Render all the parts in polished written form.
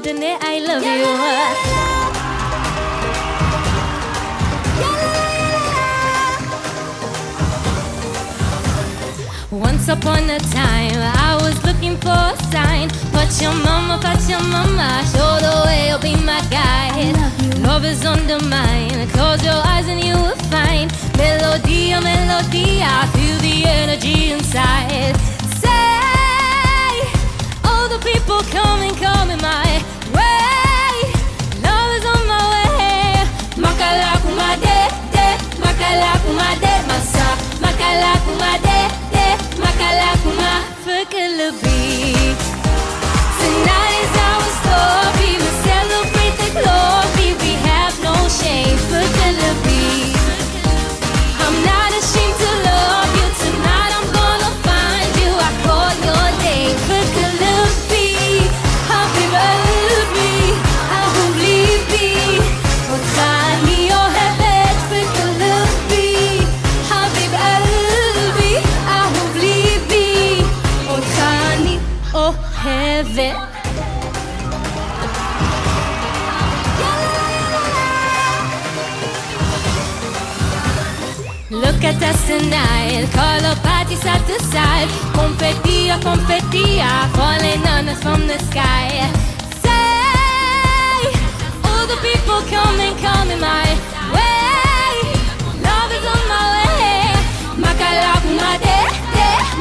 Danae, I love you. Once upon a time, I was looking for a sign. But your mama showed the way, you'll be my guide. Love is undermined. Close your eyes and you will find melody, oh melody. I feel the energy inside. Say, all the people coming my way. Love is on my way. Makala kumade, makala kumade, masa. Makala kumade, makala kuma, fakalabi. Tonight is our story. We celebrate the glory. We have no shame, fakalabi. I'm not ashamed to love you. Tonight I'm gonna find you. I call your name, fakalabi. Habibi, Habibi, Otani, oh heaven, fakalabi. Habibi, Habibi, Otani, oh heaven. Look at us tonight, color party side to side. Confetti, confetti, falling on us from the sky. Say, all the people coming my way. Love is on my way. Makala kumade,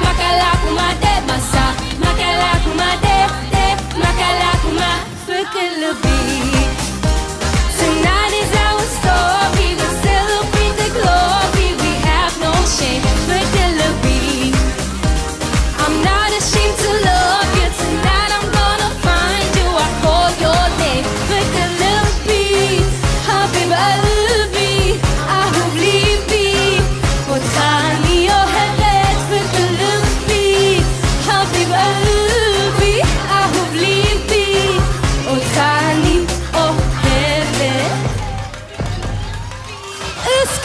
makala kumade, masa. Makala kumade, makala kuma, fakalabi. Tonight is our story. We celebrate the glory. We have no shame, fakalabi. I'm not ashamed to love you. Tonight I'm gonna find you. I call your name, fakalabi. Habibi, Habibi, Otani, oh heaven, fakalabi. Habibi, Habibi, Otani, oh heaven. It's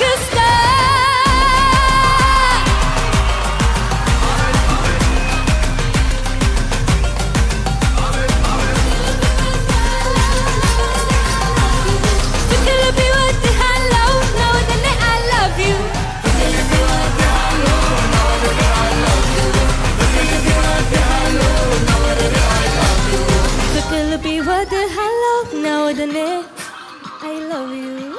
what the hello, now the net, I love you.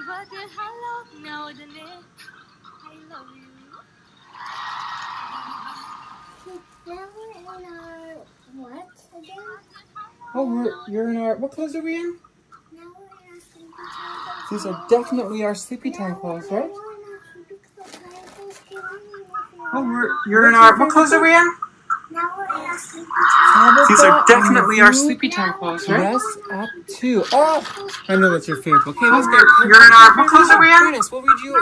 What the hello, now the net, I love you. Now we're in our what again? Oh, you're in our, what clothes are we in? Now we're in our sleepy time. These are definitely our sleepy time clothes, right? Oh, you're in our, what clothes are we in? Now we're in our sleepy time. These are definitely our sleepy time clothes, right? Dress up too. Oh, I know that's your favorite. Okay, let's go. You're in our, what clothes are we in? Ernest, what would you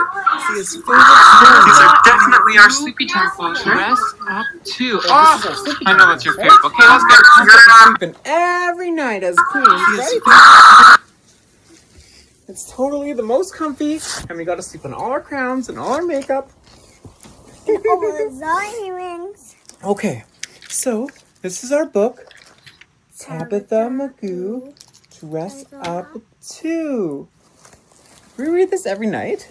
see his favorite clothes? These are definitely our sleepy time clothes, right? Dress up too. Oh, I know that's your favorite. Okay, let's go. You're in our, sleeping every night as queens, right? It's totally the most comfy, and we got to sleep on all our crowns and all our makeup. Earrings. Okay, so this is our book, Tabitha Magoo, Dress Up 2. Do we read this every night?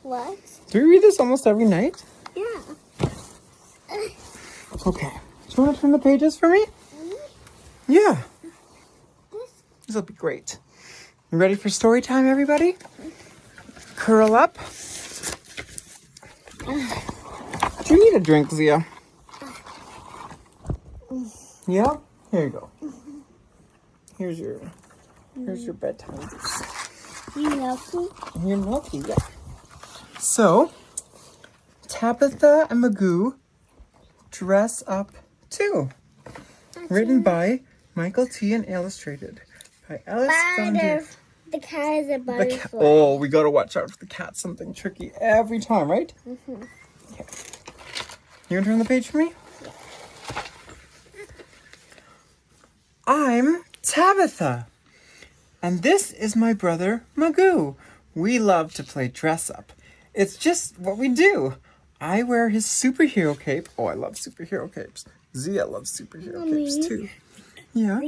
What? Do we read this almost every night? Yeah. Okay, do you want to turn the pages for me? Yeah. This will be great. You ready for story time, everybody? Curl up. Do you need a drink, Zia? Yeah? Here you go. Here's your bedtime. You milky? You're milky, yeah. So, Tabitha and Magoo, Dress Up 2. Written by Michael T. and illustrated by Alice Foundry. The cat is a butterfly. Oh, we gotta watch out for the cat. Something tricky every time, right? Mm-hmm. Okay. You gonna turn the page for me? Yeah. I'm Tabitha. And this is my brother, Magoo. We love to play dress up. It's just what we do. I wear his superhero cape. Oh, I love superhero capes. Zia loves superhero capes too. Yeah.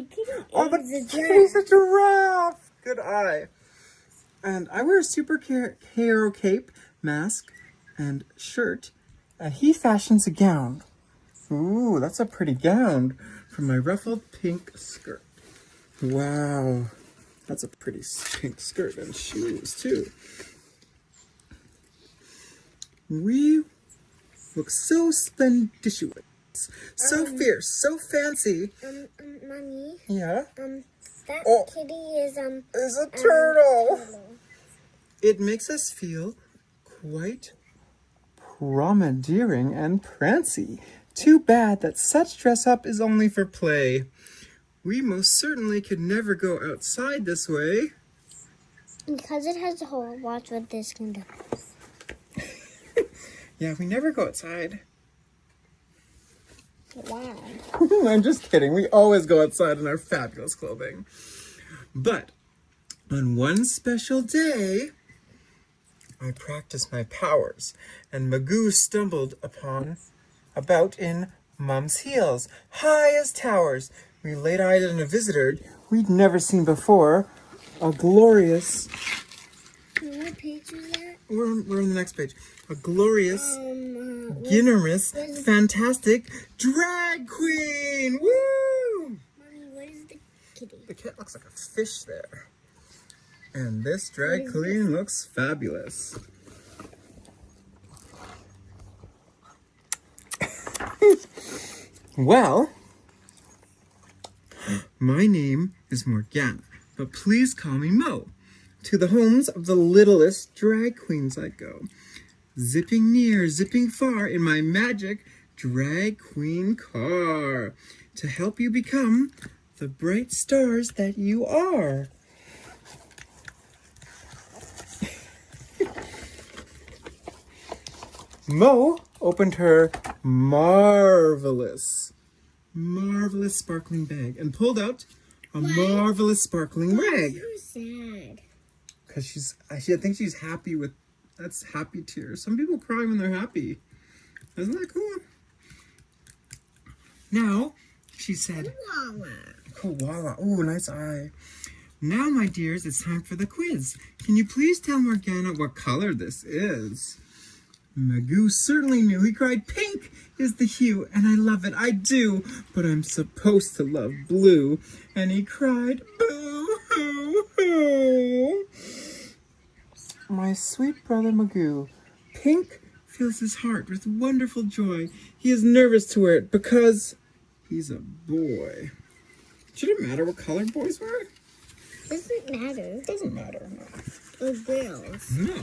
Oh, but he's a giraffe. Good eye. And I wear a superhero cape, mask, and shirt. And he fashions a gown. Ooh, that's a pretty gown for my ruffled pink skirt. Wow. That's a pretty pink skirt and shoes too. We look so splendid. So fierce, so fancy. Mommy. Yeah? That kitty is a turtle. It makes us feel quite promenadering and prancy. Too bad that such dress up is only for play. We most certainly could never go outside this way. Because it has a hole, watch what this can do. Yeah, we never go outside. Why? I'm just kidding. We always go outside in our fabulous clothing. But on one special day, I practiced my powers, and Magoo stumbled about in Mum's heels, high as towers. We laid eyes on a visitor we'd never seen before, a glorious... What page is that? We're on the next page. A glorious, ginormous, fantastic drag queen! Woo! Mommy, what is the kitty? The cat looks like a fish there. And this drag queen looks fabulous. Well, my name is Morgana, but please call me Mo. To the homes of the littlest drag queens I go. Zipping near, zipping far in my magic drag queen car. To help you become the bright stars that you are. Mo opened her marvelous sparkling bag and pulled out a marvelous sparkling rag. So sad. Because I think she's happy with, that's happy tears. Some people cry when they're happy. Isn't that cool? Now, she said, koala. Oh, nice eye. Now, my dears, it's time for the quiz. Can you please tell Morgana what color this is? Magoo certainly knew. He cried, pink is the hue, and I love it, I do, but I'm supposed to love blue. And he cried, boo hoo hoo. My sweet brother Magoo, pink fills his heart with wonderful joy. He is nervous to wear it because he's a boy. Should it matter what color boys wear? Doesn't matter. It doesn't matter, no. Or girls. No.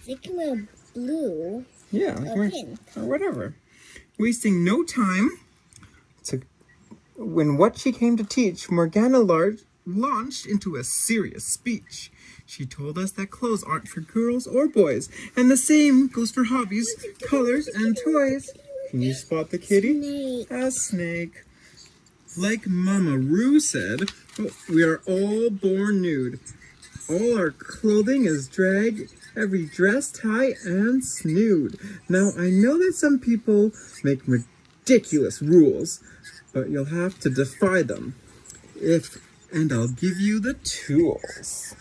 They can wear blue. Yeah, Or pink. Or whatever. Wasting no time, when what she came to teach, Morgana launched into a serious speech. She told us that clothes aren't for girls or boys, and the same goes for hobbies, colors, and toys. Can you spot the kitty? Snake. A snake. Like Mama Roo said, we are all born nude. All our clothing is drag, every dress, tie, and snood. Now, I know that some people make ridiculous rules, but you'll have to defy them. And I'll give you the tools.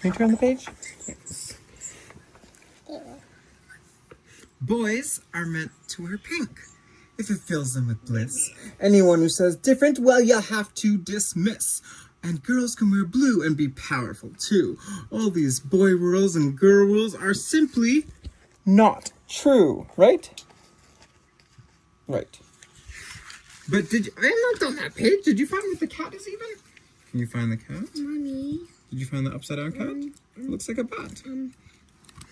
Can you turn the page? Yes. Boys are meant to wear pink, if it fills them with bliss. Anyone who says different, well, you'll have to dismiss. And girls can wear blue and be powerful, too. All these boy rules and girl rules are simply not true, right? Right. But I am not on that page. Did you find what the cat is even? Can you find the cat? Mommy. Did you find the upside down cat? It looks like a bat.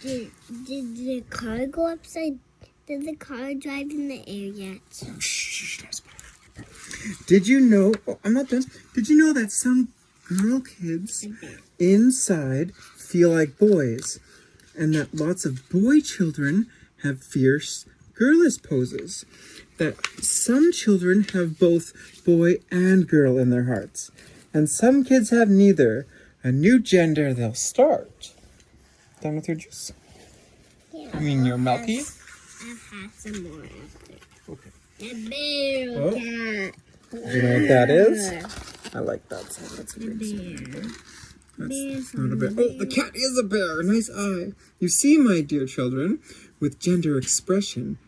Did the car go upside? Did the car drive in the air yet? Did you know? Oh, I'm not done. Did you know that some girl kids inside feel like boys, and that lots of boy children have fierce, girlish poses? That some children have both boy and girl in their hearts, and some kids have neither. A new gender they'll start. Done with your juice? Yeah. I mean your milky? I've had some more after. Okay. A bear Oh. cat. Do you know what that is? I like that sound. That's a A big sound. bear. That's not a bear. Oh, the cat is a bear. Nice eye. You see, my dear children, with gender expression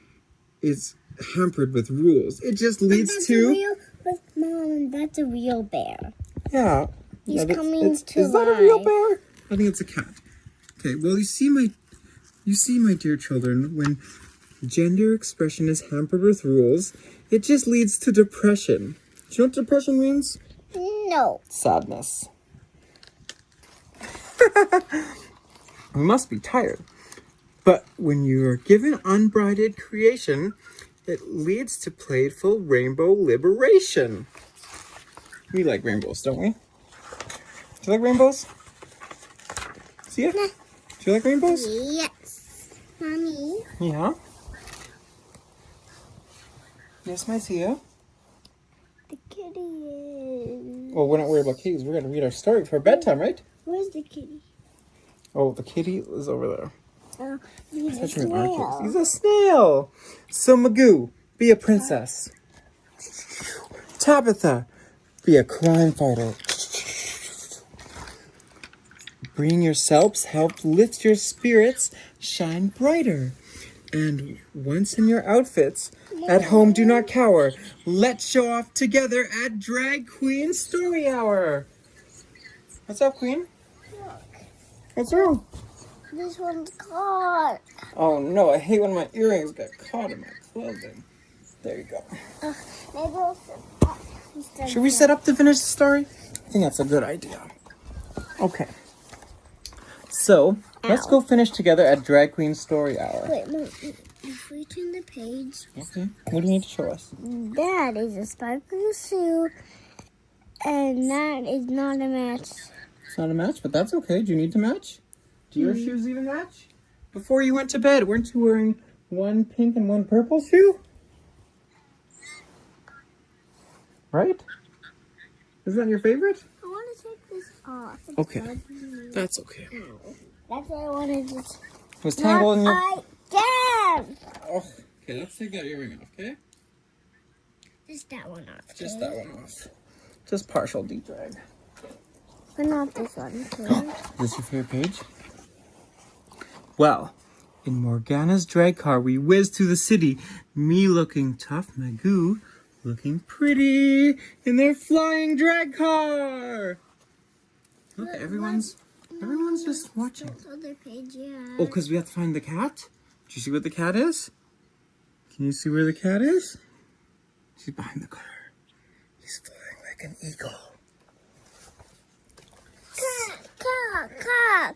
is hampered with rules. It just leads to... Mom, that's a real bear. Yeah. He's Yeah, coming to Is that a real life. bear? I think it's a cat. Okay, well, you see, my dear children, when gender expression is hampered with rules, it just leads to depression. Do you know what depression means? No. Sadness. We must be tired. But when you are given unbridled creation, it leads to playful rainbow liberation. We like rainbows, don't we? Do you like rainbows? See it? Do you like rainbows? Yes. Mommy. Yeah. Yes, my Zia. The kitty is... Well, we're not worried about kitties. We're going to read our story for bedtime, right? Where's the kitty? Oh, the kitty is over there. He's a Touching our kids. snail. He's a snail. So, Magoo, be a princess. Tabitha, be a crime fighter. Bring yourselves, help lift your spirits, shine brighter. And once in your outfits, at home do not cower. Let's show off together at Drag Queen Story Hour. What's up, Queen? What's wrong? This one's caught. Oh no, I hate when my earrings get caught in my clothing. There you go. Maybe we'll sit up instead. Should we set up to finish the story? I think that's a good idea. Okay. So, let's go finish together at Drag Queen Story Hour. Wait, Mom, if we turn the page, Okay. What do you need to show us? that is a sparkling suit, and that is not a match. It's not a match, but that's okay. Do you need to match? Do your shoes even match? Before you went to bed, weren't you wearing one pink and one purple shoe? Right? Isn't that your favorite? I want to take this off. It's Okay. bugging me. That's okay. That's why I want to just... Was tangled in your... I can! Oh, okay, let's take that earring off, okay? Just that one off. Just okay? that one off. Just partial deep drag. But not this one, too. Is this your favorite page? Well, in Morgana's drag car, we whiz through the city. Me looking tough, Magoo looking pretty in their flying drag car. Look, everyone's just watching. This other page, yeah. Oh, because we have to find the cat? Do you see what the cat is? Can you see where the cat is? She's behind the car. He's flying like an eagle.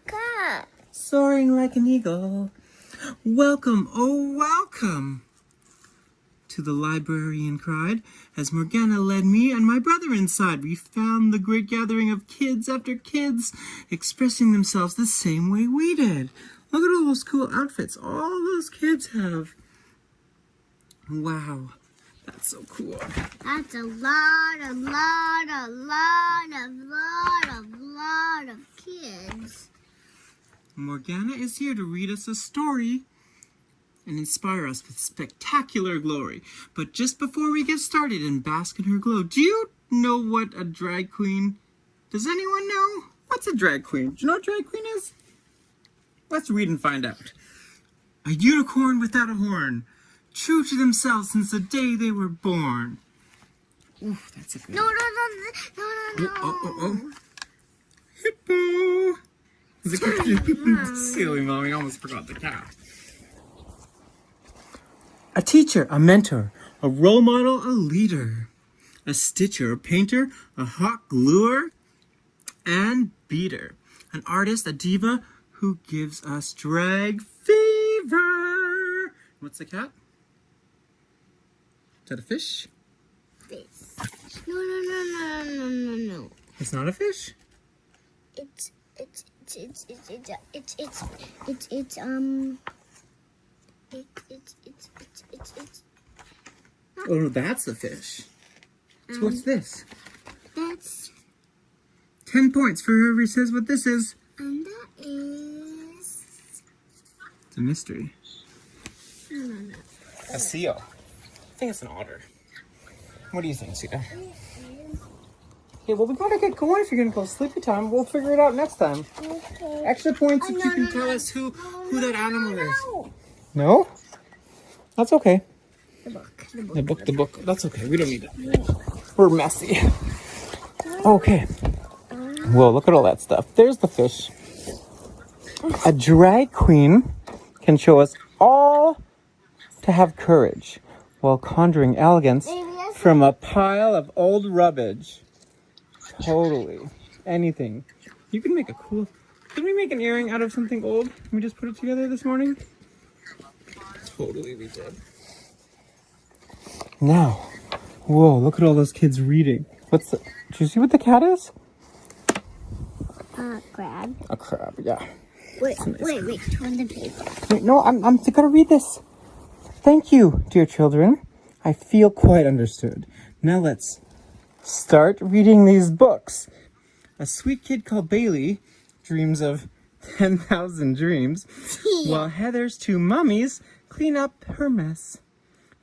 Cat. Soaring like an eagle. Welcome, oh welcome, to the librarian cried, as Morgana led me and my brother inside. We found the great gathering of kids after kids, expressing themselves the same way we did. Look at all those cool outfits all those kids have. Wow, that's so cool. That's a lot of kids. Morgana is here to read us a story and inspire us with spectacular glory. But just before we get started and bask in her glow, do you know what a drag queen? Does anyone know? What's a drag queen? Do you know what a drag queen is? Let's read and find out. A unicorn without a horn, true to themselves since the day they were born. Oof, that's a good No. Oh. Hippo. Silly mommy, almost forgot the cat. A teacher, a mentor, a role model, a leader, a stitcher, a painter, a hot gluer, and beater. An artist, a diva, who gives us drag fever. What's the cat? Is that a fish? This. No. It's not a fish? It's Oh, no, that's a fish. So what's this? That's 10 points for whoever says what this is. and that is a mystery. A seal. I think it's an otter. What do you think, Sia? Okay, well, we gotta get going if you're gonna go sleepy time. We'll figure it out next time. Okay. Extra points if you can tell us who that animal is. No? That's okay. The book. That's okay. We don't need it. We're messy. Okay. Well, look at all that stuff. There's the fish. A drag queen can show us all to have courage while conjuring elegance from a pile of old rubbish. Totally. Anything. You can make a cool... Did we make an earring out of something old? We just put it together this morning? Totally we did. Now. Whoa, look at all those kids reading. Did you see what the cat is? Crab. A crab, yeah. Wait, turn the paper. Wait, no, I'm gonna read this. Thank you, dear children. I feel quite understood. Now let's start reading these books. A sweet kid called Bailey dreams of 10,000 dreams, while Heather's two mummies clean up her mess.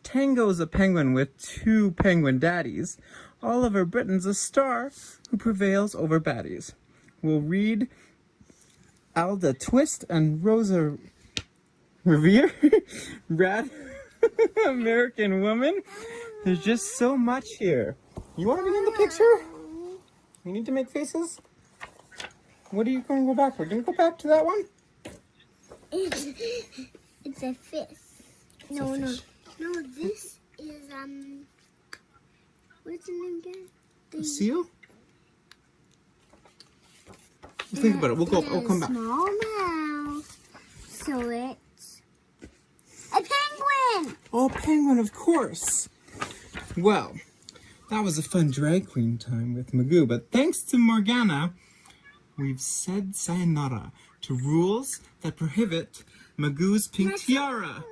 Tango's a penguin with two penguin daddies. Oliver Britton's a star who prevails over baddies. We'll read Alda Twist and Rosa Revere, Rad American Woman. There's just so much here. You want to be in the picture? You need to make faces? What are you going to go back for? Going to go back to that one? It's a fish. No, this is, what's the name again? A seal? Think about it. We'll come back. Small mouth. So it's a penguin. Oh, penguin, of course. Well, that was a fun drag queen time with Magoo, but thanks to Morgana, we've said sayonara to rules that prohibit Magoo's pink tiara.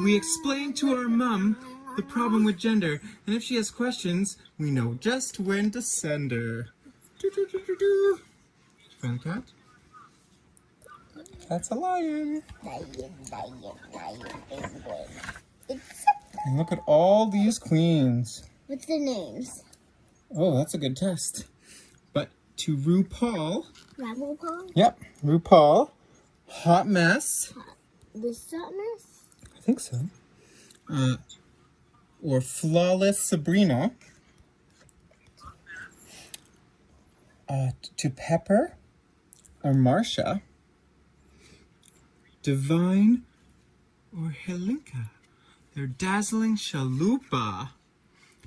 We explained to our mum the problem with gender, and if she has questions, we know just when to send her. Do. Find a cat? That's a lion. And look at all these queens. What's the names? Oh, that's a good test. But to RuPaul. RuPaul? Yep, RuPaul. Hot Mess. This Hot Mess? I think so. Or Flawless Sabrina. To Pepper. Or Marsha. Divine or Helinka. Their dazzling chalupa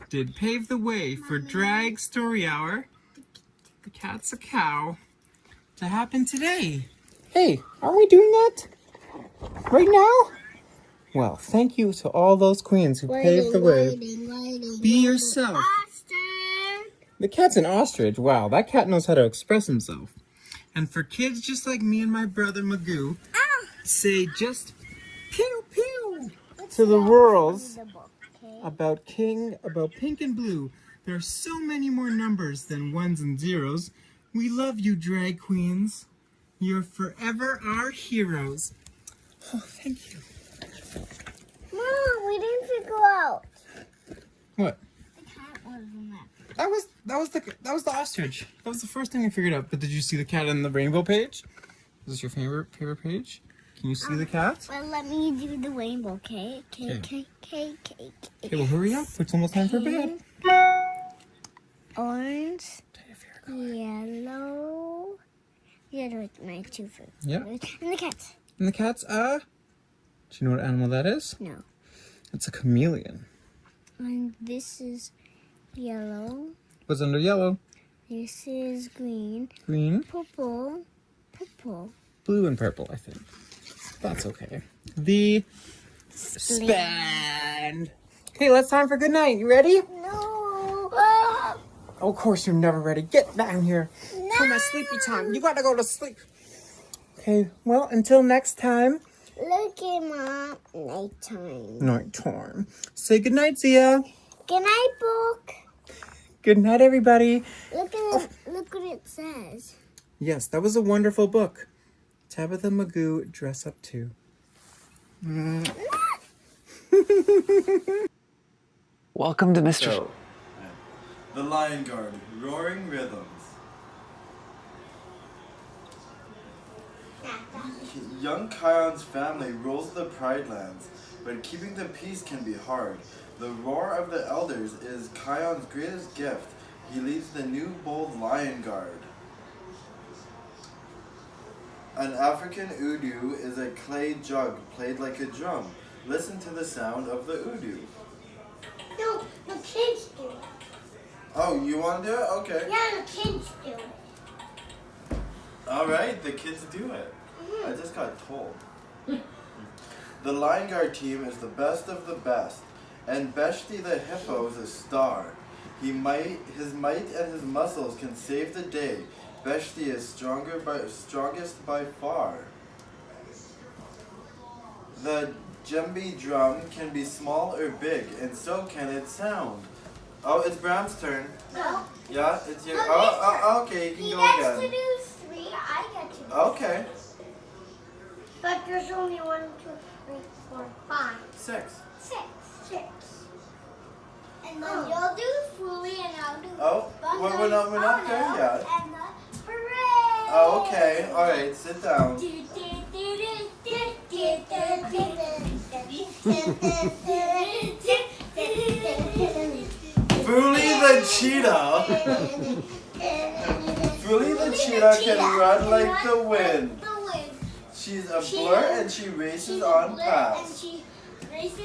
did pave the way for Drag Story Hour. The cat's a cow. To happen today. Hey, aren't we doing that? Right now? Well, thank you to all those queens who paved the way. Be yourself. Ostrich. The cat's an ostrich. Wow, that cat knows how to express himself. And for kids just like me and my brother Magoo, say just pew pew to the rules about pink and blue. There are so many more numbers than ones and zeros. We love you, drag queens. You're forever our heroes. Oh, thank you. Mom, we didn't figure out. What? The cat wasn't that. That was the ostrich. That was the first thing I figured out. But did you see the cat in the rainbow page? Is this your favorite page? Can you see the cat? Well, let me do the rainbow, okay? Okay, well, hurry up. It's almost time for bed. Orange, yellow. Yellow is my two favorites. Yep. And the cat. And the cat's do you know what animal that is? No. It's a chameleon. And this is yellow. What's under yellow? This is green. Green. Purple. Blue and purple, I think. That's okay. The span. Okay, let's time for good night. You ready? No. Oh, of course you're never ready. Get down here. No. For my sleepy time. You gotta go to sleep. Okay, well, until next time. Look at my nighttime. Say good night, Zia. Good night, book. Good night, everybody. Look what it says. Yes, that was a wonderful book. Tabitha Magoo, Dress Up Too. Welcome to Mr. So, the Lion Guard, Roaring Rhythms. Young Kion's family rules the Pride Lands, but keeping the peace can be hard. The roar of the elders is Kion's greatest gift. He leads the new bold Lion Guard. An African Udu is a clay jug played like a drum. Listen to the sound of the Udu. No, the kids do it. Oh, you want to do it? Okay. Yeah, the kids do it. Alright, the kids do it. I just got told. The Lion Guard team is the best of the best, and Beshti the hippo is a star. His might and his muscles can save the day. Beshti is strongest by far. The djembe drum can be small or big, and so can its sound. Oh, it's Brown's turn. No. Yeah, it's your. No, Oh, okay, you can He go gets again. to do 3, I get to do 3. Okay, But there's only 1, 2, 3, 4, 5. 6. 6. And then you'll do Fully and I'll do Oh, we're not there yet. And the parade. Oh, okay. Alright, sit down. Fully the cheetah. Fully the cheetah can run like the wind. She's a blur and she races on past.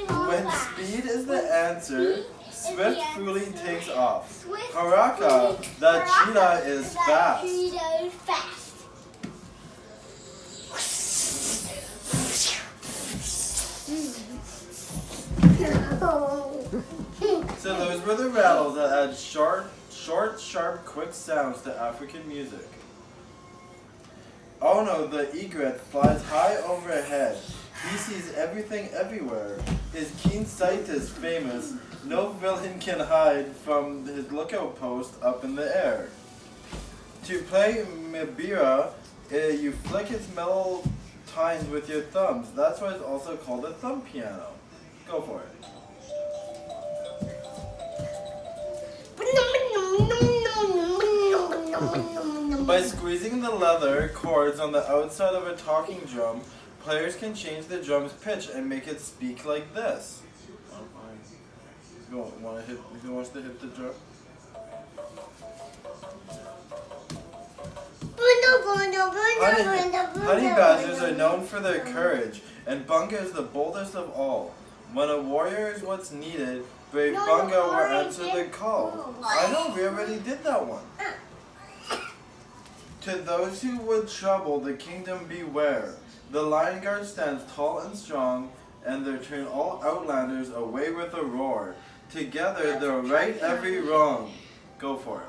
When speed is the answer, swift Fully takes off. Haraka, the cheetah is fast. So those were the rattles that add short, sharp, quick sounds to African music. Oh no, the egret flies high overhead. He sees everything everywhere. His keen sight is famous. No villain can hide from his lookout post up in the air. To play mbira, you flick its mellow tines with your thumbs. That's why it's also called a thumb piano. Go for it. By squeezing the leather cords on the outside of a talking drum, players can change the drum's pitch and make it speak like this. Who wants to hit the drum? Honey badgers are known for their courage, and Bunga is the boldest of all. When a warrior is what's needed, brave Bunga will answer the call. I know, we already did that one. To those who would trouble the kingdom beware. The Lion Guard stands tall and strong, and they turn all outlanders away with a roar. Together they'll right every wrong. Go for it.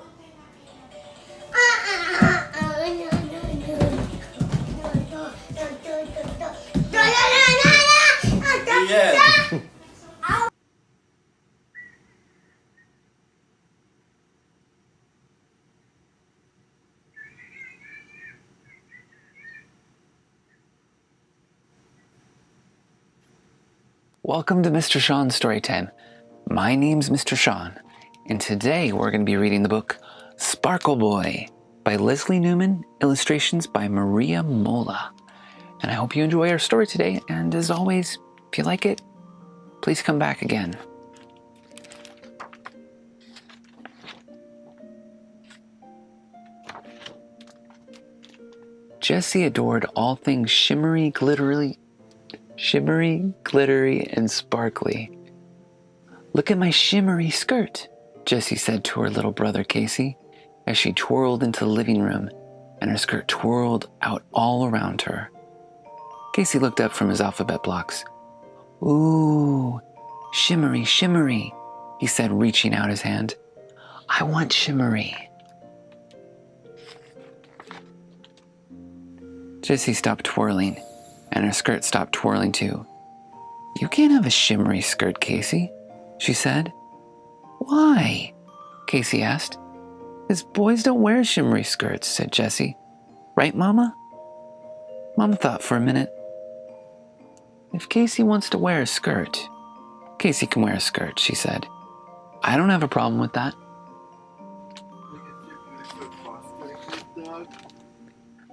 The end. Welcome to Mr. Sean's Storytime. My name's Mr. Sean, and today we're going to be reading the book Sparkle Boy by Leslie Newman, illustrations by Maria Mola. And I hope you enjoy our story today, and as always, if you like it, please come back again. Jessie adored all things shimmery, glittery, and sparkly. "Look at my shimmery skirt," Jessie said to her little brother Casey as she twirled into the living room and her skirt twirled out all around her. Casey looked up from his alphabet blocks. "Ooh, shimmery, shimmery," he said, reaching out his hand. "I want shimmery." Jessie stopped twirling, and her skirt stopped twirling too. "You can't have a shimmery skirt, Casey," she said. "Why?" Casey asked. "'Cause boys don't wear shimmery skirts," said Jessie. "Right, Mama?" Mama thought for a minute. If Casey wants to wear a skirt, Casey can wear a skirt, she said. I don't have a problem with that.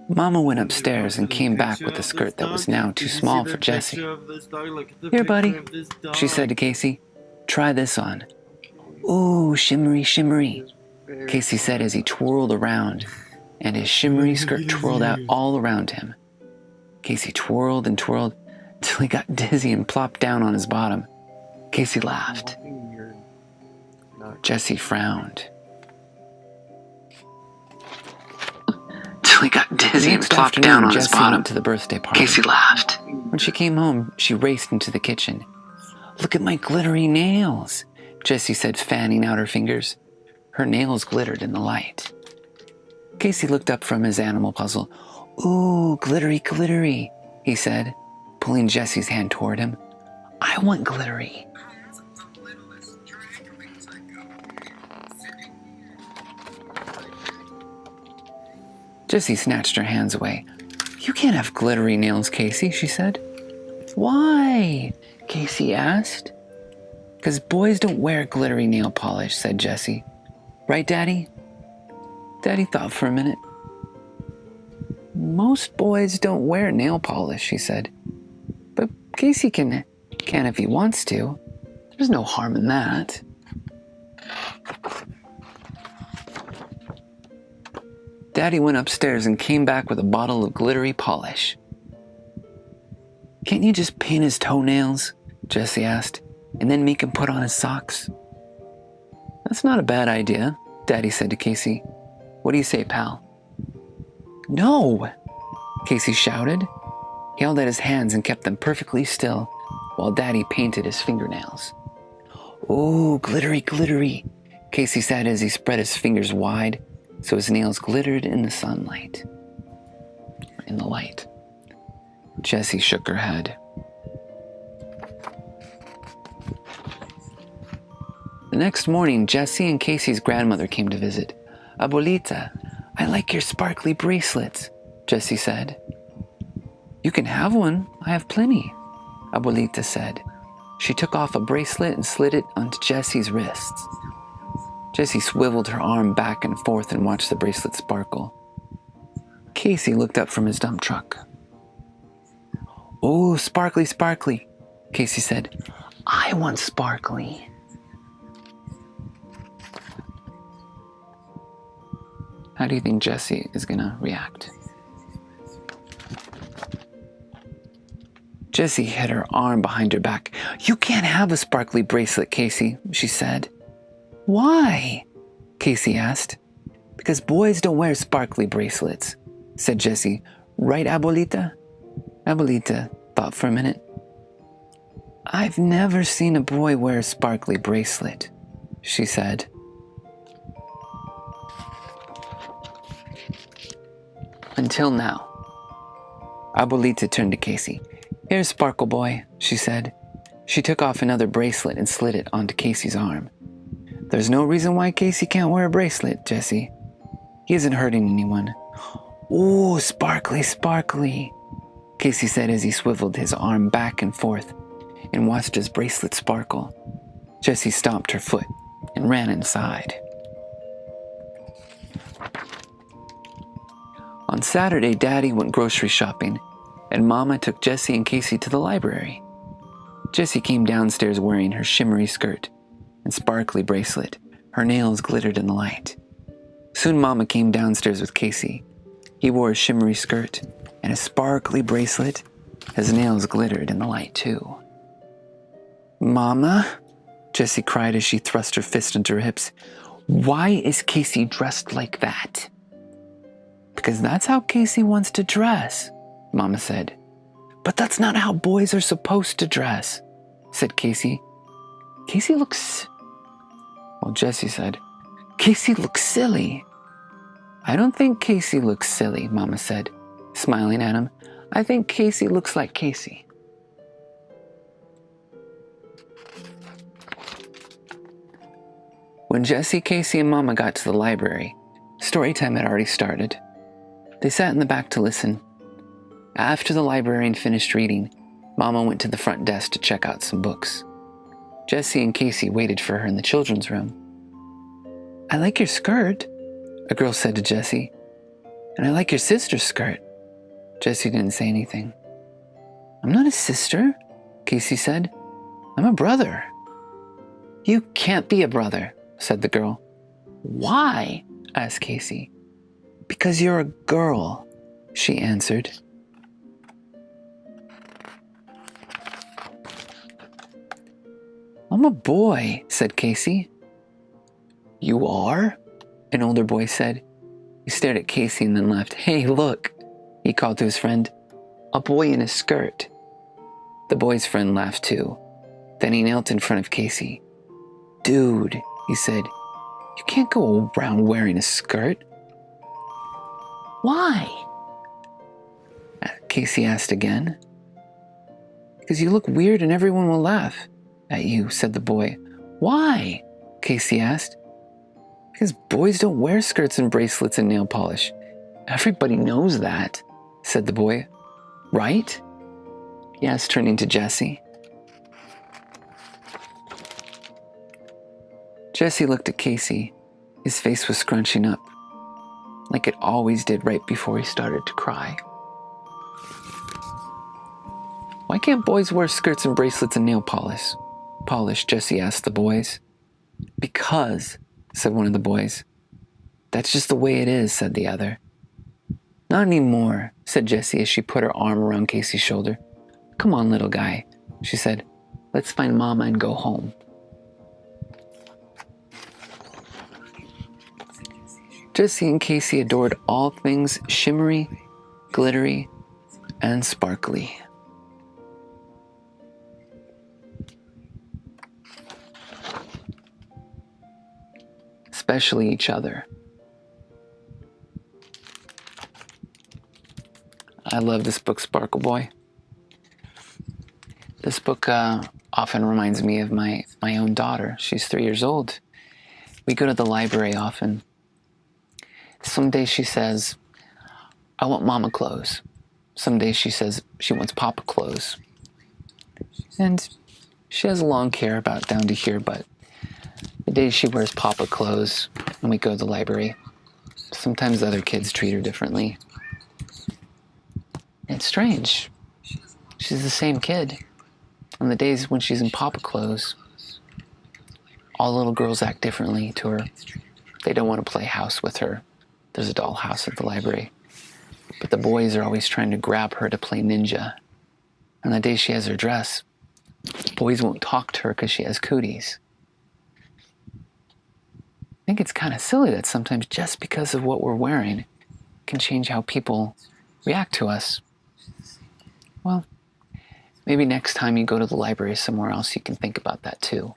Mama went upstairs and came back with a skirt that was now too small for Jesse. Here, buddy, she said to Casey. Try this on. Ooh, shimmery, shimmery, Casey said as he twirled around, and his shimmery skirt twirled out all around him. Casey twirled and twirled till he got dizzy and plopped down on his bottom. Casey laughed. Jesse frowned. Till he got dizzy and plopped down on his bottom. Went to the birthday party. Casey laughed. When she came home, she raced into the kitchen. Look at my glittery nails, Jessie said, fanning out her fingers. Her nails glittered in the light. Casey looked up from his animal puzzle. Ooh, glittery, glittery, he said, pulling Jessie's hand toward him. I want glittery. Jessie snatched her hands away. You can't have glittery nails, Casey, she said. Why? Casey asked. Because boys don't wear glittery nail polish, said Jessie. Right, Daddy? Daddy thought for a minute. Most boys don't wear nail polish, she said. But Casey can if he wants to. There's no harm in that. Daddy went upstairs and came back with a bottle of glittery polish. Can't you just paint his toenails? Jessie asked, and then make him put on his socks? That's not a bad idea, Daddy said to Casey. What do you say, pal? No, Casey shouted. He held out his hands and kept them perfectly still while Daddy painted his fingernails. Ooh, glittery, glittery, Casey said as he spread his fingers wide so his nails glittered in the sunlight. In the light. Jessie shook her head. The next morning, Jessie and Casey's grandmother came to visit. Abuelita, I like your sparkly bracelets, Jessie said. You can have one. I have plenty, Abuelita said. She took off a bracelet and slid it onto Jessie's wrists. Jessie swiveled her arm back and forth and watched the bracelet sparkle. Casey looked up from his dump truck. Oh, sparkly, sparkly, Casey said. I want sparkly. How do you think Jessie is gonna react? Jessie hid her arm behind her back. You can't have a sparkly bracelet, Casey, she said. Why? Casey asked. Because boys don't wear sparkly bracelets, said Jessie. Right, Abuelita? Abuelita thought for a minute. I've never seen a boy wear a sparkly bracelet, she said. Until now. Abuelita turned to Casey. Here's Sparkle Boy, she said. She took off another bracelet and slid it onto Casey's arm. There's no reason why Casey can't wear a bracelet, Jessie. He isn't hurting anyone. Ooh, sparkly, sparkly, Casey said as he swiveled his arm back and forth and watched his bracelet sparkle. Jessie stomped her foot and ran inside. On Saturday, Daddy went grocery shopping, and Mama took Jessie and Casey to the library. Jessie came downstairs wearing her shimmery skirt and sparkly bracelet. Her nails glittered in the light. Soon Mama came downstairs with Casey. He wore a shimmery skirt and a sparkly bracelet. His nails glittered in the light too. Mama, Jessie cried as she thrust her fist into her hips. Why is Casey dressed like that? Because that's how Casey wants to dress, Mama said. But that's not how boys are supposed to dress, said Casey. Casey looks... Well, Jessie said, Casey looks silly. I don't think Casey looks silly, Mama said, smiling at him. I think Casey looks like Casey. When Jessie, Casey, and Mama got to the library, story time had already started. They sat in the back to listen. After the librarian finished reading, Mama went to the front desk to check out some books. Jessie and Casey waited for her in the children's room. "I like your skirt," a girl said to Jessie. "And I like your sister's skirt." Jessie didn't say anything. "I'm not a sister," Casey said. "I'm a brother." "You can't be a brother," said the girl. "Why?" asked Casey. "Because you're a girl," she answered. "I'm a boy," said Casey. "You are?" an older boy said. He stared at Casey and then laughed. "Hey, look," he called to his friend. "A boy in a skirt." The boy's friend laughed too. Then he knelt in front of Casey. "Dude," he said, "you can't go around wearing a skirt." "Why?" Casey asked again. "Because you look weird and everyone will laugh at you," said the boy. "Why?" Casey asked. "Because boys don't wear skirts and bracelets and nail polish. Everybody knows that," said the boy. "Right?" he asked, turning to Jessie. Jessie looked at Casey. His face was scrunching up, like it always did right before he started to cry. "Why can't boys wear skirts and bracelets and nail polish?" Jessie asked the boys. "Because," said one of the boys. "That's just the way it is," said the other. "Not anymore," said Jessie as she put her arm around Casey's shoulder. "Come on, little guy," she said. "Let's find Mama and go home." Jessie and Casey adored all things shimmery, glittery, and sparkly. Especially each other. I love this book, Sparkle Boy. This book often reminds me of my own daughter. She's 3 years old. We go to the library often. Some days she says, "I want Mama clothes." Some days she says she wants Papa clothes. And she has long hair about down to here, but the days she wears Papa clothes when we go to the library, sometimes the other kids treat her differently. It's strange. She's the same kid. On the days when she's in Papa clothes, all little girls act differently to her. They don't want to play house with her. There's a dollhouse at the library. But the boys are always trying to grab her to play ninja. On the day she has her dress, boys won't talk to her because she has cooties. I think it's kind of silly that sometimes just because of what we're wearing can change how people react to us. Well, maybe next time you go to the library somewhere else, you can think about that too.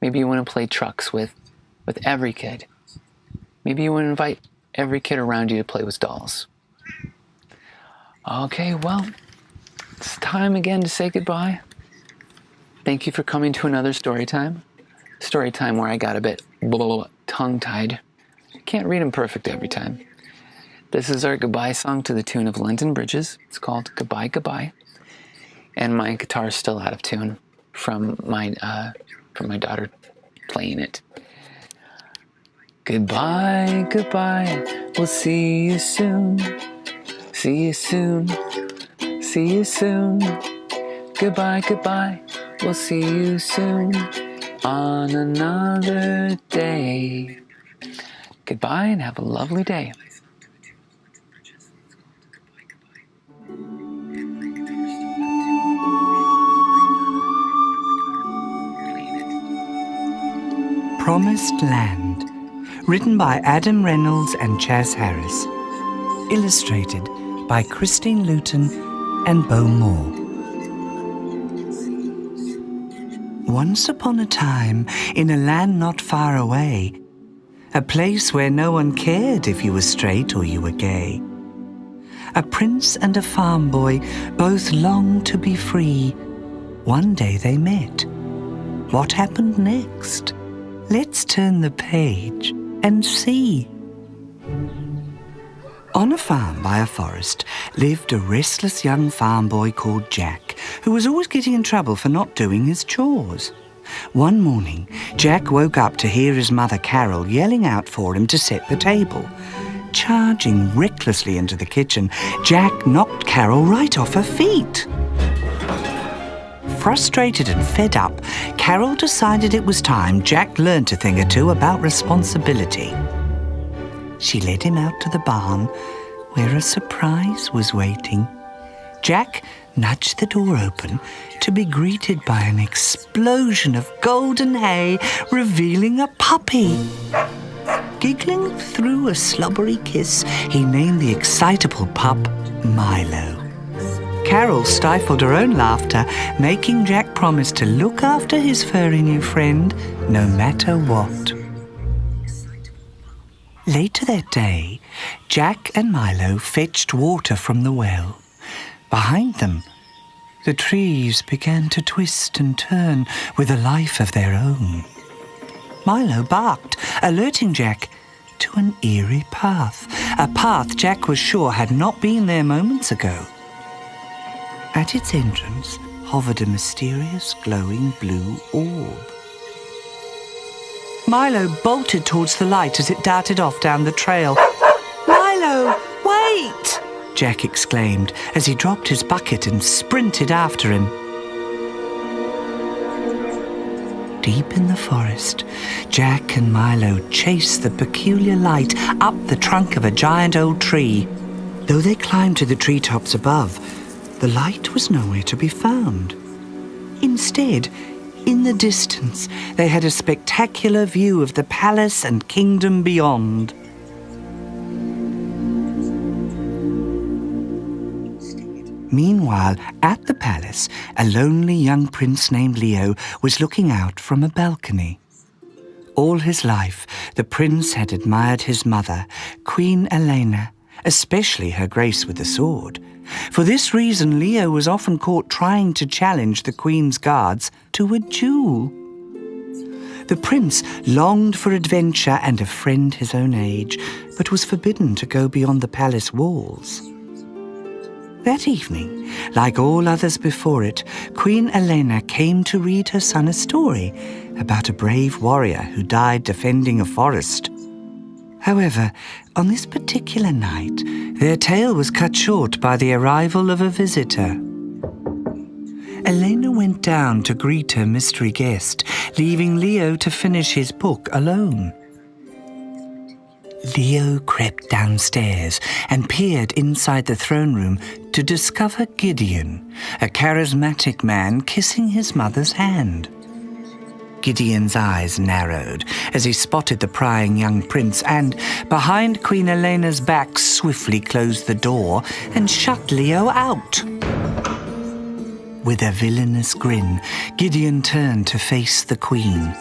Maybe you want to play trucks with every kid. Maybe you want to invite every kid around you to play with dolls. Okay, well, it's time again to say goodbye. Thank you for coming to another story time. Story time where I got a bit tongue-tied. Can't read them perfect every time. This is our goodbye song to the tune of London Bridges. It's called Goodbye, Goodbye. And my guitar is still out of tune from my daughter playing it. Goodbye, goodbye, we'll see you soon. See you soon, see you soon. Goodbye, goodbye, we'll see you soon on another day. Goodbye and have a lovely day. Promised Land, written by Adam Reynolds and Chas Harris, illustrated by Christine Luton and Bo Moore. Once upon a time, in a land not far away, a place where no one cared if you were straight or you were gay, a prince and a farm boy both longed to be free. One day they met. What happened next? Let's turn the page and see. On a farm by a forest lived a restless young farm boy called Jack, who was always getting in trouble for not doing his chores. One morning, Jack woke up to hear his mother Carol yelling out for him to set the table. Charging recklessly into the kitchen, Jack knocked Carol right off her feet. Frustrated and fed up, Carol decided it was time Jack learned a thing or two about responsibility. She led him out to the barn, where a surprise was waiting. Jack nudged the door open to be greeted by an explosion of golden hay, revealing a puppy. Giggling through a slobbery kiss, he named the excitable pup Milo. Carol stifled her own laughter, making Jack promise to look after his furry new friend no matter what. Later that day, Jack and Milo fetched water from the well. Behind them, the trees began to twist and turn with a life of their own. Milo barked, alerting Jack to an eerie path, a path Jack was sure had not been there moments ago. At its entrance hovered a mysterious glowing blue orb. Milo bolted towards the light as it darted off down the trail. "Milo, wait!" Jack exclaimed as he dropped his bucket and sprinted after him. Deep in the forest, Jack and Milo chased the peculiar light up the trunk of a giant old tree. Though they climbed to the treetops above, the light was nowhere to be found. Instead, in the distance, they had a spectacular view of the palace and kingdom beyond. Meanwhile, at the palace, a lonely young prince named Leo was looking out from a balcony. All his life, the prince had admired his mother, Queen Elena, especially her grace with the sword. For this reason, Leo was often caught trying to challenge the queen's guards to a duel. The prince longed for adventure and a friend his own age, but was forbidden to go beyond the palace walls. That evening, like all others before it, Queen Elena came to read her son a story about a brave warrior who died defending a forest. However, on this particular night, their tale was cut short by the arrival of a visitor. Elena went down to greet her mystery guest, leaving Leo to finish his book alone. Leo crept downstairs and peered inside the throne room to discover Gideon, a charismatic man kissing his mother's hand. Gideon's eyes narrowed as he spotted the prying young prince and, behind Queen Elena's back, swiftly closed the door and shut Leo out. With a villainous grin, Gideon turned to face the queen.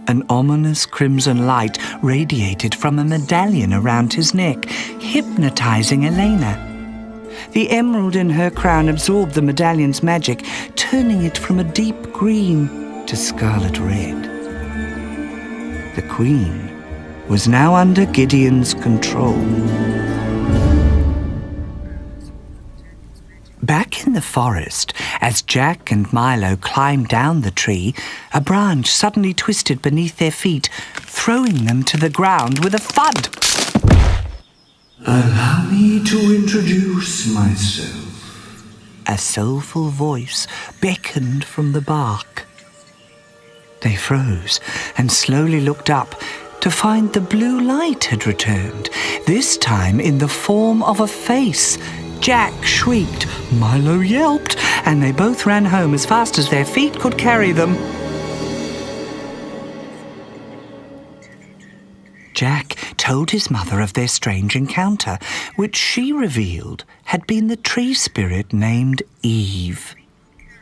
An ominous crimson light radiated from a medallion around his neck, hypnotizing Elena. The emerald in her crown absorbed the medallion's magic, turning it from a deep green to scarlet red. The queen was now under Gideon's control. Back in the forest, as Jack and Milo climbed down the tree, a branch suddenly twisted beneath their feet, throwing them to the ground with a thud. "Allow me to introduce myself." A soulful voice beckoned from the bark. They froze and slowly looked up to find the blue light had returned, this time in the form of a face. Jack shrieked, Milo yelped, and they both ran home as fast as their feet could carry them. Jack told his mother of their strange encounter, which she revealed had been the tree spirit named Eve.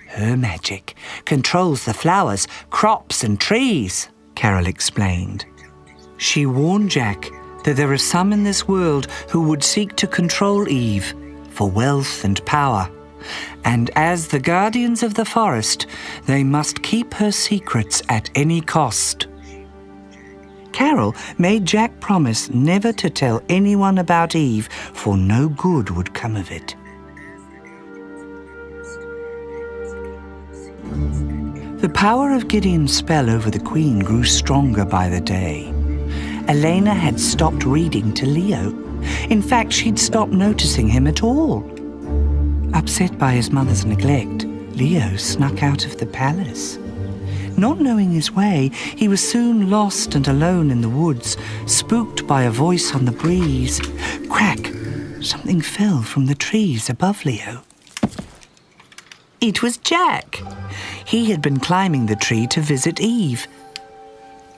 Her magic controls the flowers, crops and trees, Carol explained. She warned Jack that there are some in this world who would seek to control Eve for wealth and power, and as the guardians of the forest, they must keep her secrets at any cost. Carol made Jack promise never to tell anyone about Eve, for no good would come of it. The power of Gideon's spell over the Queen grew stronger by the day. Elena had stopped reading to Leo. In fact, she'd stopped noticing him at all. Upset by his mother's neglect, Leo snuck out of the palace. Not knowing his way, he was soon lost and alone in the woods, spooked by a voice on the breeze. Crack! Something fell from the trees above Leo. It was Jack. He had been climbing the tree to visit Eve.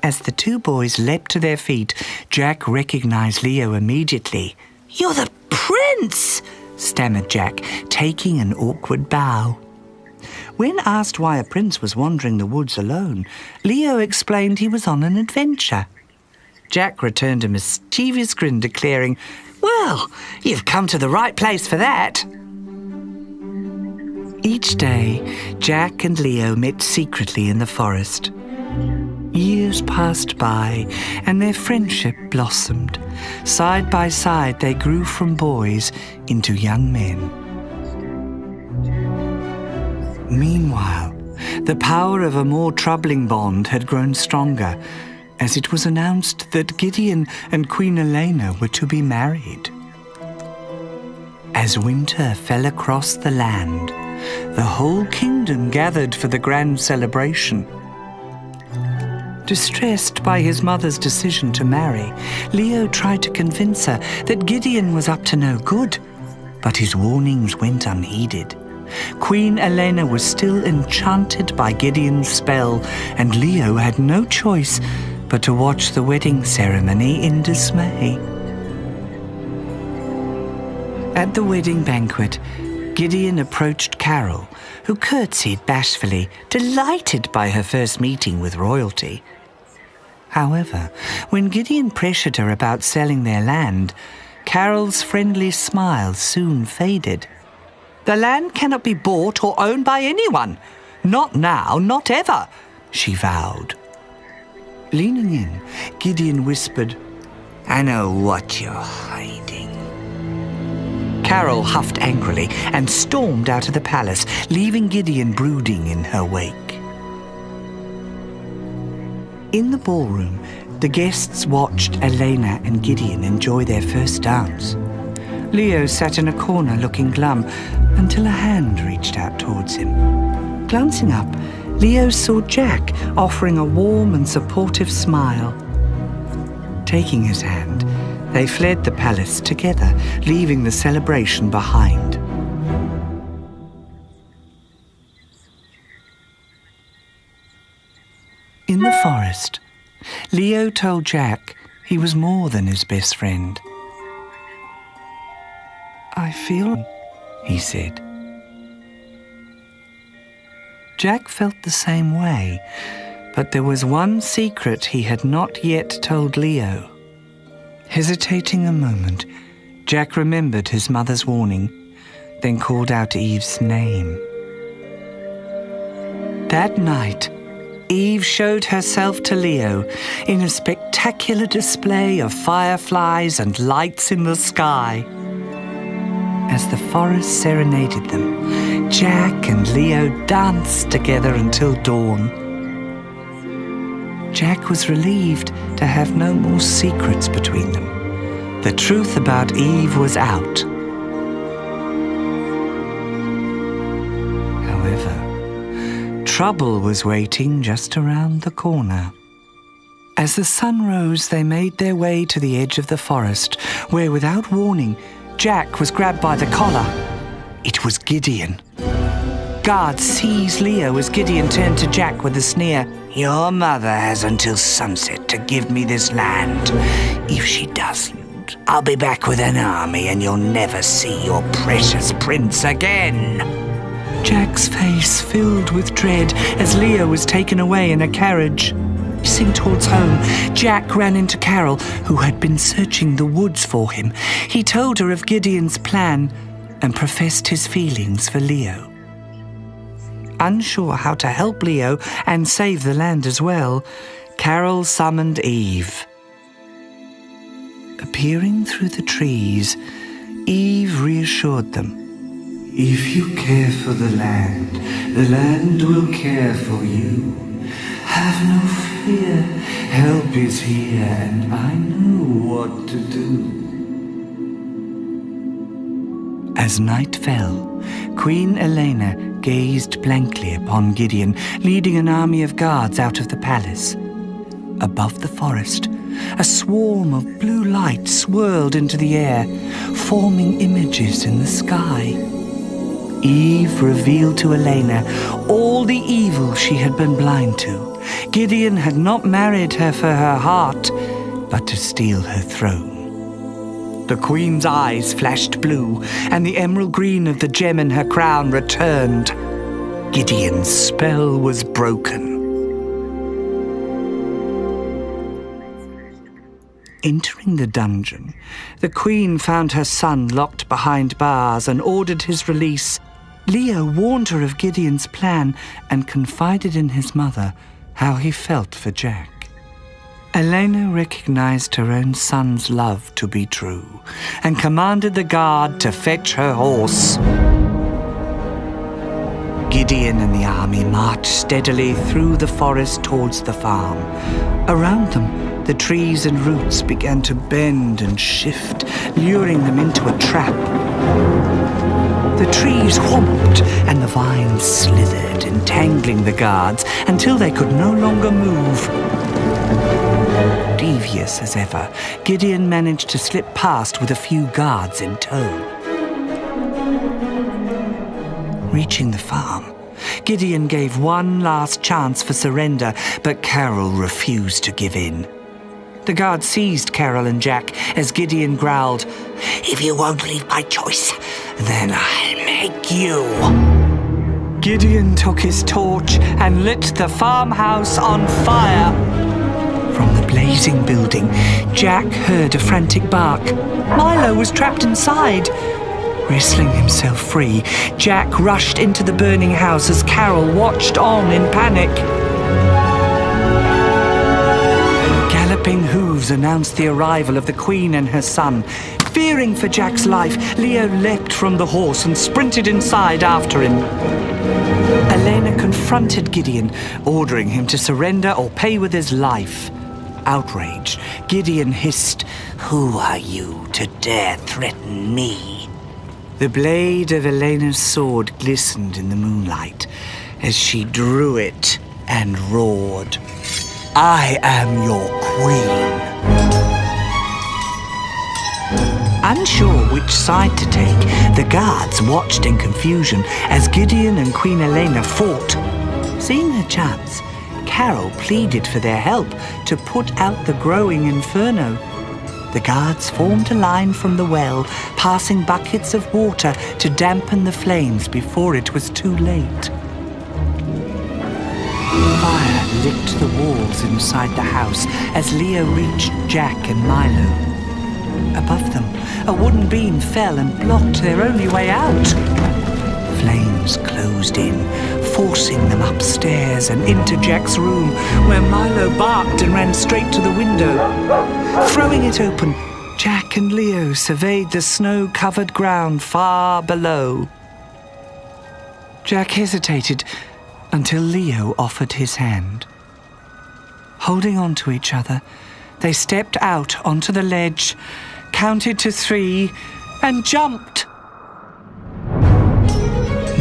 As the two boys leapt to their feet, Jack recognized Leo immediately. "You're the prince!" stammered Jack, taking an awkward bow. When asked why a prince was wandering the woods alone, Leo explained he was on an adventure. Jack returned a mischievous grin, declaring, "Well, you've come to the right place for that." Each day, Jack and Leo met secretly in the forest. Years passed by, and their friendship blossomed. Side by side, they grew from boys into young men. Meanwhile, the power of a more troubling bond had grown stronger, as it was announced that Gideon and Queen Elena were to be married. As winter fell across the land, the whole kingdom gathered for the grand celebration. Distressed by his mother's decision to marry, Leo tried to convince her that Gideon was up to no good, but his warnings went unheeded. Queen Elena was still enchanted by Gideon's spell, and Leo had no choice but to watch the wedding ceremony in dismay. At the wedding banquet, Gideon approached Carol, who curtsied bashfully, delighted by her first meeting with royalty. However, when Gideon pressured her about selling their land, Carol's friendly smile soon faded. "The land cannot be bought or owned by anyone. Not now, not ever," she vowed. Leaning in, Gideon whispered, "I know what you're hiding." Carol huffed angrily and stormed out of the palace, leaving Gideon brooding in her wake. In the ballroom, the guests watched Elena and Gideon enjoy their first dance. Leo sat in a corner looking glum until a hand reached out towards him. Glancing up, Leo saw Jack offering a warm and supportive smile. Taking his hand, they fled the palace together, leaving the celebration behind. In the forest, Leo told Jack he was more than his best friend. "I feel," he said. Jack felt the same way, but there was one secret he had not yet told Leo. Hesitating a moment, Jack remembered his mother's warning, then called out Eve's name. That night, Eve showed herself to Leo in a spectacular display of fireflies and lights in the sky. As the forest serenaded them, Jack and Leo danced together until dawn. Jack was relieved to have no more secrets between them. The truth about Eve was out. However, trouble was waiting just around the corner. As the sun rose, they made their way to the edge of the forest, where, without warning, Jack was grabbed by the collar. It was Gideon. Guards seized Leo as Gideon turned to Jack with a sneer. "Your mother has until sunset to give me this land. If she doesn't, I'll be back with an army and you'll never see your precious prince again." Jack's face filled with dread as Leo was taken away in a carriage. Racing towards home, Jack ran into Carol, who had been searching the woods for him. He told her of Gideon's plan and professed his feelings for Leo. Unsure how to help Leo and save the land as well, Carol summoned Eve. Appearing through the trees, Eve reassured them. If you care for the land will care for you. Have no fear, help is here, and I know what to do. As night fell, Queen Elena gazed blankly upon Gideon, leading an army of guards out of the palace. Above the forest, a swarm of blue light swirled into the air, forming images in the sky. Eve revealed to Elena all the evil she had been blind to. Gideon had not married her for her heart, but to steal her throne. The queen's eyes flashed blue, and the emerald green of the gem in her crown returned. Gideon's spell was broken. Entering the dungeon, the queen found her son locked behind bars and ordered his release. Leo warned her of Gideon's plan and confided in his mother how he felt for Jack. Elena recognized her own son's love to be true and commanded the guard to fetch her horse. Gideon and the army marched steadily through the forest towards the farm. Around them, the trees and roots began to bend and shift, luring them into a trap. The trees whomped and the vines slithered, entangling the guards until they could no longer move. Devious as ever, Gideon managed to slip past with a few guards in tow. Reaching the farm, Gideon gave one last chance for surrender, but Carol refused to give in. The guard seized Carol and Jack as Gideon growled, "If you won't leave by choice, then I'll make you." Gideon took his torch and lit the farmhouse on fire. From the blazing building, Jack heard a frantic bark. Milo was trapped inside. Wrestling himself free, Jack rushed into the burning house as Carol watched on in panic. Galloping hooves announced the arrival of the Queen and her son. Fearing for Jack's life, Leo leapt from the horse and sprinted inside after him. Elena confronted Gideon, ordering him to surrender or pay with his life. Outraged, Gideon hissed, "Who are you to dare threaten me?" The blade of Elena's sword glistened in the moonlight as she drew it and roared, "I am your queen." Unsure which side to take, the guards watched in confusion as Gideon and Queen Elena fought. Seeing her chance, Carol pleaded for their help to put out the growing inferno. The guards formed a line from the well, passing buckets of water to dampen the flames before it was too late. Fire licked the walls inside the house as Leo reached Jack and Milo. Above them, a wooden beam fell and blocked their only way out. Flames closed in, forcing them upstairs and into Jack's room, where Milo barked and ran straight to the window. Throwing it open, Jack and Leo surveyed the snow-covered ground far below. Jack hesitated until Leo offered his hand. Holding on to each other, they stepped out onto the ledge, counted to 3, and jumped.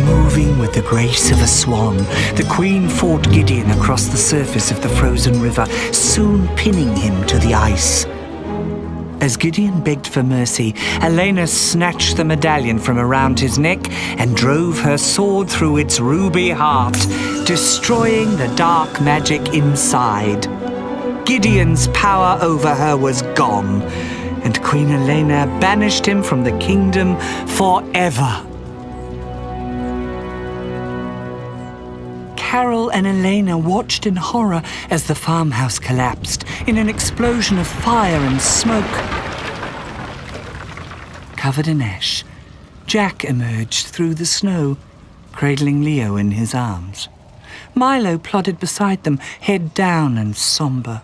Moving with the grace of a swan, the Queen fought Gideon across the surface of the frozen river, soon pinning him to the ice. As Gideon begged for mercy, Elena snatched the medallion from around his neck and drove her sword through its ruby heart, destroying the dark magic inside. Gideon's power over her was gone, and Queen Elena banished him from the kingdom forever. Carol and Elena watched in horror as the farmhouse collapsed in an explosion of fire and smoke. Covered in ash, Jack emerged through the snow, cradling Leo in his arms. Milo plodded beside them, head down and somber.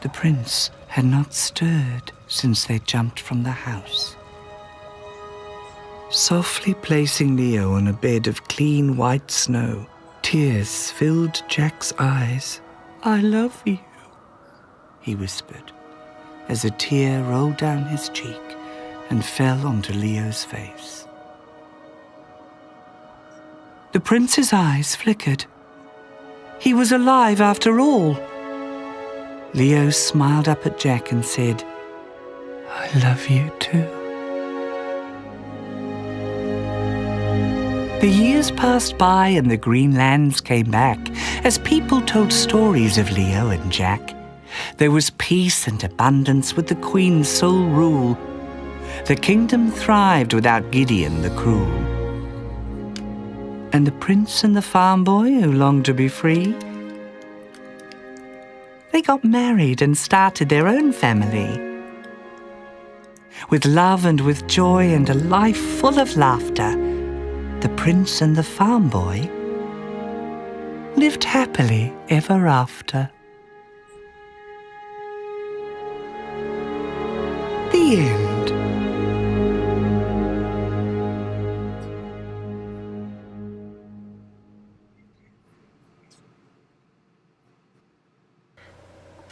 The prince had not stirred since they jumped from the house. Softly placing Leo on a bed of clean white snow, tears filled Jack's eyes. "I love you," he whispered, as a tear rolled down his cheek and fell onto Leo's face. The prince's eyes flickered. He was alive after all. Leo smiled up at Jack and said, "I love you too." The years passed by and the green lands came back as people told stories of Leo and Jack. There was peace and abundance with the Queen's sole rule. The kingdom thrived without Gideon the Cruel. And the prince and the farm boy who longed to be free, they got married and started their own family. With love and with joy and a life full of laughter, the prince and the farm boy lived happily ever after. The end.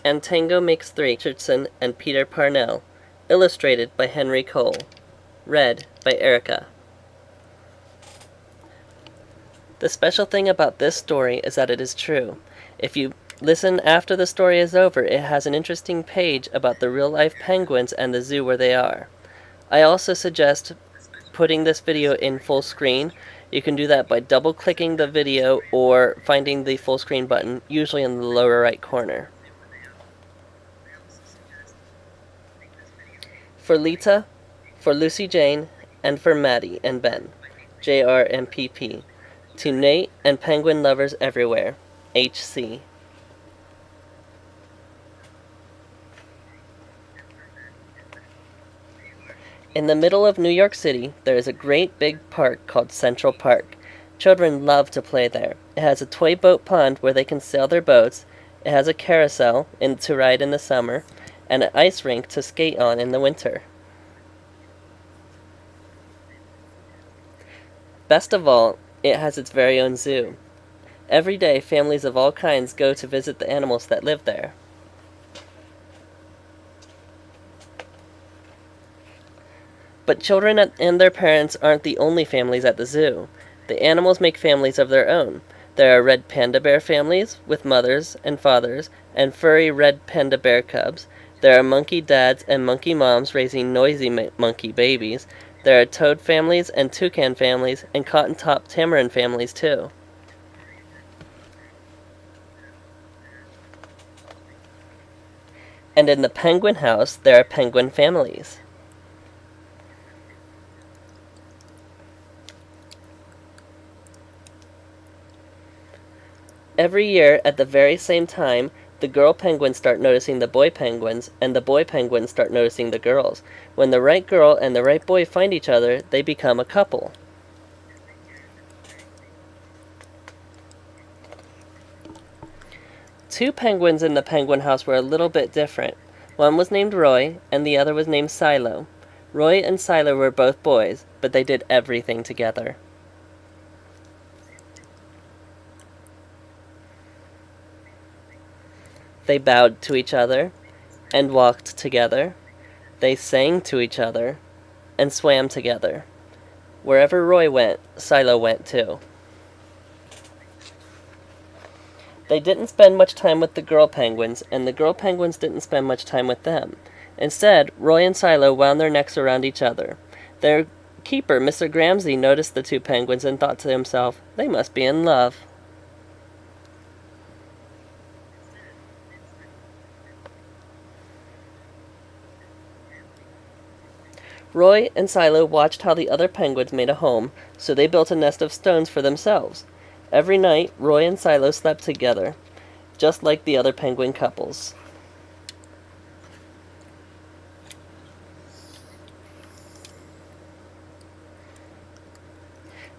And Tango Makes Three, Richardson and Peter Parnell. Illustrated by Henry Cole. Read by Erica. The special thing about this story is that it is true. If you listen after the story is over, it has an interesting page about the real-life penguins and the zoo where they are. I also suggest putting this video in full screen. You can do that by double-clicking the video or finding the full screen button, usually in the lower right corner. For Lita, for Lucy Jane, and for Maddie and Ben, JRMPP. To Nate and penguin lovers everywhere, HC. In the middle of New York City, there is a great big park called Central Park. Children love to play there. It has a toy boat pond where they can sail their boats. It has a carousel to ride in the summer, and an ice rink to skate on in the winter. Best of all, it has its very own zoo. Every day, families of all kinds go to visit the animals that live there. But children and their parents aren't the only families at the zoo. The animals make families of their own. There are red panda bear families with mothers and fathers and furry red panda bear cubs. There are monkey dads and monkey moms raising noisy monkey babies. There are toad families and toucan families and cotton-top tamarin families too. And in the penguin house, there are penguin families. Every year, at the very same time, the girl penguins start noticing the boy penguins, and the boy penguins start noticing the girls. When the right girl and the right boy find each other, they become a couple. Two penguins in the penguin house were a little bit different. One was named Roy, and the other was named Silo. Roy and Silo were both boys, but they did everything together. They bowed to each other, and walked together. They sang to each other, and swam together. Wherever Roy went, Silo went too. They didn't spend much time with the girl penguins, and the girl penguins didn't spend much time with them. Instead, Roy and Silo wound their necks around each other. Their keeper, Mr. Gramsey, noticed the two penguins and thought to himself, they must be in love. Roy and Silo watched how the other penguins made a home, so they built a nest of stones for themselves. Every night, Roy and Silo slept together, just like the other penguin couples.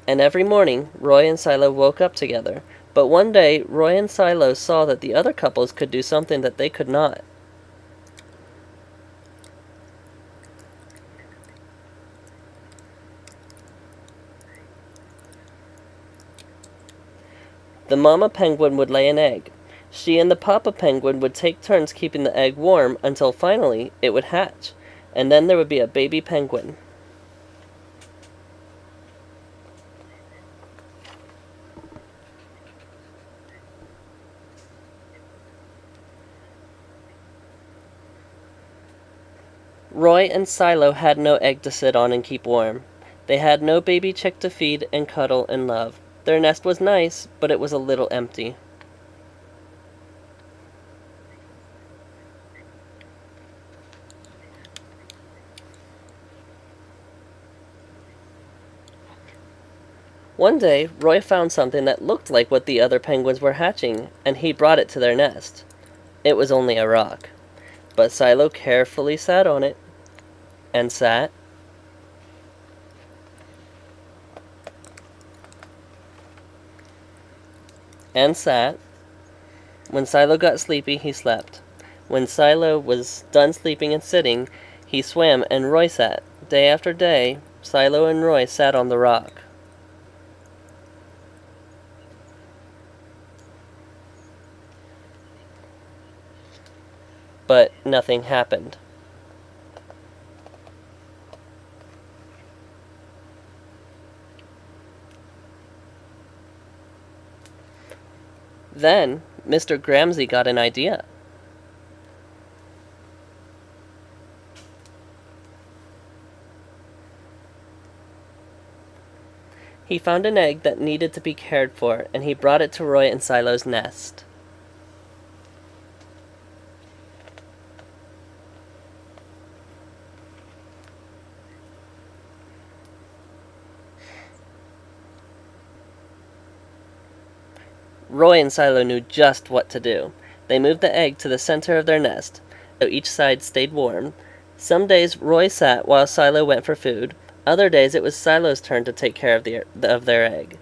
And every morning, Roy and Silo woke up together. But one day, Roy and Silo saw that the other couples could do something that they could not. The mama penguin would lay an egg. She and the papa penguin would take turns keeping the egg warm until finally it would hatch, and then there would be a baby penguin. Roy and Silo had no egg to sit on and keep warm. They had no baby chick to feed and cuddle and love. Their nest was nice, but it was a little empty. One day, Roy found something that looked like what the other penguins were hatching, and he brought it to their nest. It was only a rock. But Silo carefully sat on it, and sat, and sat. When Silo got sleepy, he slept. When Silo was done sleeping and sitting, he swam and Roy sat. Day after day, Silo and Roy sat on the rock. But nothing happened. Then, Mr. Gramsci got an idea. He found an egg that needed to be cared for, and he brought it to Roy and Silo's nest. Roy and Silo knew just what to do. They moved the egg to the center of their nest, so each side stayed warm. Some days Roy sat while Silo went for food. Other days it was Silo's turn to take care of their egg.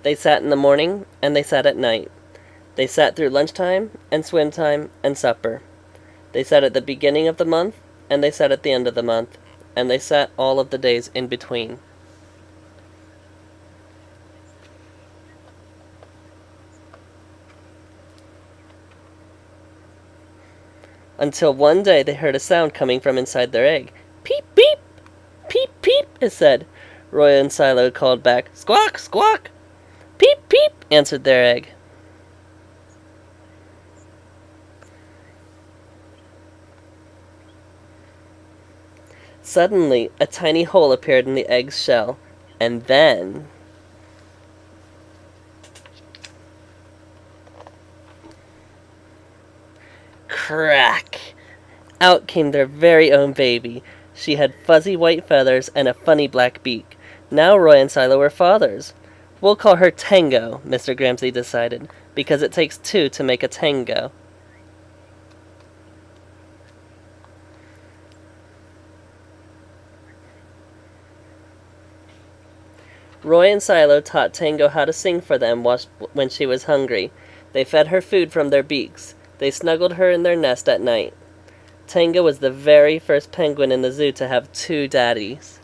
They sat in the morning, and they sat at night. They sat through lunchtime, and swim time, and supper. They sat at the beginning of the month, and they sat at the end of the month, and they sat all of the days in between. Until one day they heard a sound coming from inside their egg. Peep, peep! Peep, peep, it said. Roy and Silo called back, Squawk, squawk! Peep, peep, answered their egg. Suddenly, a tiny hole appeared in the egg's shell, and then... crack! Out came their very own baby. She had fuzzy white feathers and a funny black beak. Now Roy and Silo were fathers. We'll call her Tango, Mr. Gramsci decided, because it takes two to make a tango. Roy and Silo taught Tango how to sing for them when she was hungry. They fed her food from their beaks. They snuggled her in their nest at night. Tango was the very first penguin in the zoo to have two daddies.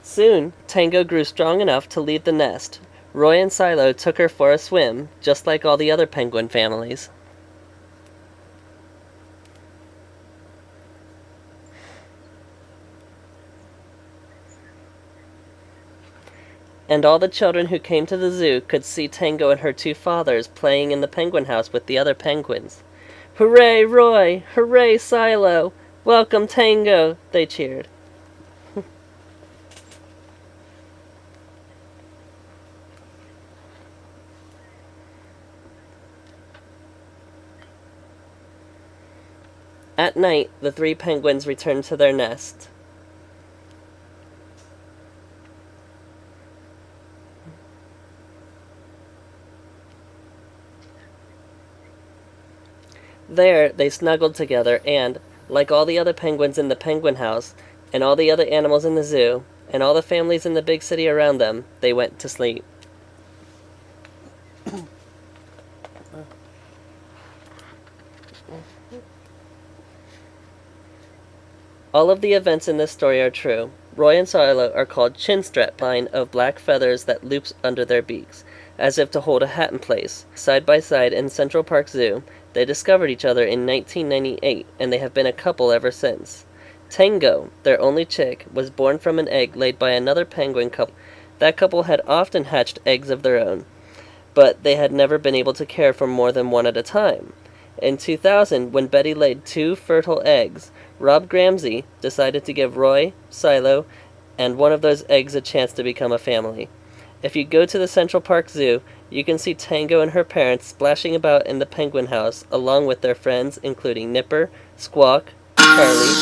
Soon, Tango grew strong enough to leave the nest. Roy and Silo took her for a swim, just like all the other penguin families. And all the children who came to the zoo could see Tango and her two fathers playing in the penguin house with the other penguins. Hooray, Roy! Hooray, Silo! Welcome, Tango! They cheered. At night, the three penguins returned to their nest. There, they snuggled together and, like all the other penguins in the penguin house, and all the other animals in the zoo, and all the families in the big city around them, they went to sleep. All of the events in this story are true. Roy and Silo are called chinstrap, line of black feathers that loops under their beaks, as if to hold a hat in place. Side by side in Central Park Zoo, they discovered each other in 1998, and they have been a couple ever since. Tango, their only chick, was born from an egg laid by another penguin couple. That couple had often hatched eggs of their own, but they had never been able to care for more than one at a time. In 2000, when Betty laid 2 fertile eggs, Rob Gramsey decided to give Roy, Silo, and one of those eggs a chance to become a family. If you go to the Central Park Zoo, you can see Tango and her parents splashing about in the penguin house along with their friends including Nipper, Squawk, Charlie,